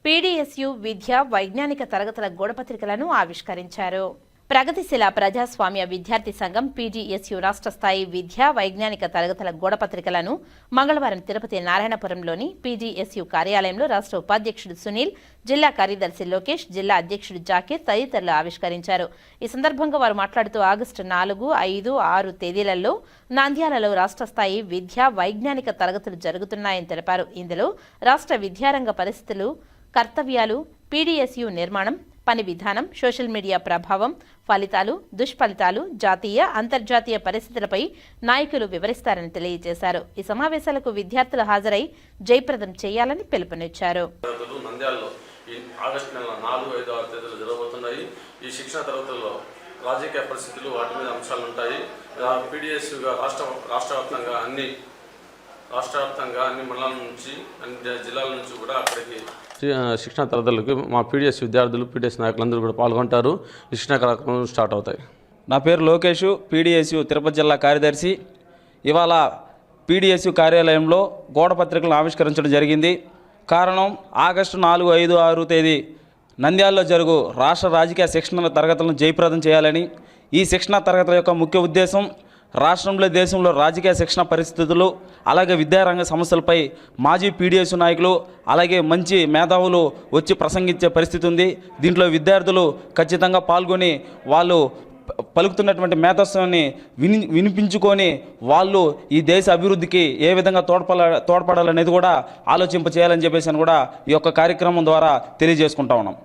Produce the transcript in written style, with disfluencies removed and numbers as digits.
PDSU విద్య వైజ్ఞానిక తరగతుల గోడపత్రికలను ఆవిష్కరించారు. ప్రగతిశీల ప్రజాస్వామ్య విద్యార్థి సంఘం పీడీఎస్యు రాష్ట్ర స్థాయి విద్యా వైజ్ఞానిక తరగతుల గోడపత్రికలను మంగళవారం తిరుపతి నారాయణపురంలోని పీడీఎస్యు కార్యాలయంలో రాష్ట్ర ఉపాధ్యక్షుడు సునీల్, జిల్లా కార్యదర్శి లోకేష్, జిల్లా అధ్యక్షుడు జాకీర్ తదితరులు ఆవిష్కరించారు. ఈ సందర్భంగా వారు మాట్లాడుతూ ఆగస్టు 4, 5, 6 తేదీలలో నంద్యాలలో రాష్ట్ర స్థాయి విద్యా వైజ్ఞానిక తరగతులు జరుగుతున్నాయని తెలిపారు. ఇందులో రాష్ట్ర విద్యారంగ పరిస్థితులు, కర్తవ్యాలు, పీడీఎస్యు నిర్మాణం, పని విధానం, సోషల్ మీడియా ప్రభావం, ఫలితాలు, దుష్ఫలితాలు, జాతీయ, అంతర్జాతీయ పరిస్థితులపై నాయకులు వివరిస్తారని తెలియజేశారు. ఈ సమావేశాలకు విద్యార్థులు హాజరై జయప్రదం చేయాలని పిలుపునిచ్చారు. ఈ శిక్షణ తరగతుల్లో రాజకీయ పరిస్థితులు, వాటి మీద అంశాలు ఉంటాయి. పీడీఎస్యుగా రాష్ట్రవ్యాప్తంగా అన్ని మండలాల నుంచి, అన్ని జిల్లాల నుంచి కూడా అక్కడికి శిక్షణ తరగతులకి మా పీడీఎస్ విద్యార్థులు, పీడీఎస్ నాయకులందరూ కూడా పాల్గొంటారు. శిక్షణ కార్యక్రమాలు స్టార్ట్ అవుతాయి. నా పేరు లోకేష్, పీడీఎస్యు తిరుపతి జిల్లా కార్యదర్శి. ఇవాళ పీడీఎస్యు కార్యాలయంలో గోడ పత్రికలను ఆవిష్కరించడం జరిగింది. కారణం, ఆగస్టు 4, 5, 6 తేదీ నంద్యాలలో జరుగు రాష్ట్ర రాజకీయ శిక్షణ తరగతులను జయప్రదం చేయాలని. ఈ శిక్షణ తరగతుల యొక్క ముఖ్య ఉద్దేశం రాష్ట్రంలో, దేశంలో రాజకీయ శిక్షణ పరిస్థితులు, అలాగే విద్యారంగ సమస్యలపై మాజీ పీడీఎస్ నాయకులు, అలాగే మంచి మేధావులు వచ్చి ప్రసంగించే పరిస్థితి ఉంది. దీంట్లో విద్యార్థులు ఖచ్చితంగా పాల్గొని వాళ్ళు పలుకుతున్నటువంటి మేధస్సుని వినిపించుకొని వాళ్ళు ఈ దేశ అభివృద్ధికి ఏ విధంగా తోడ్పడాలనేది కూడా ఆలోచింప చేయాలని చెప్పేసి కూడా ఈ యొక్క కార్యక్రమం ద్వారా తెలియజేసుకుంటా ఉన్నాం.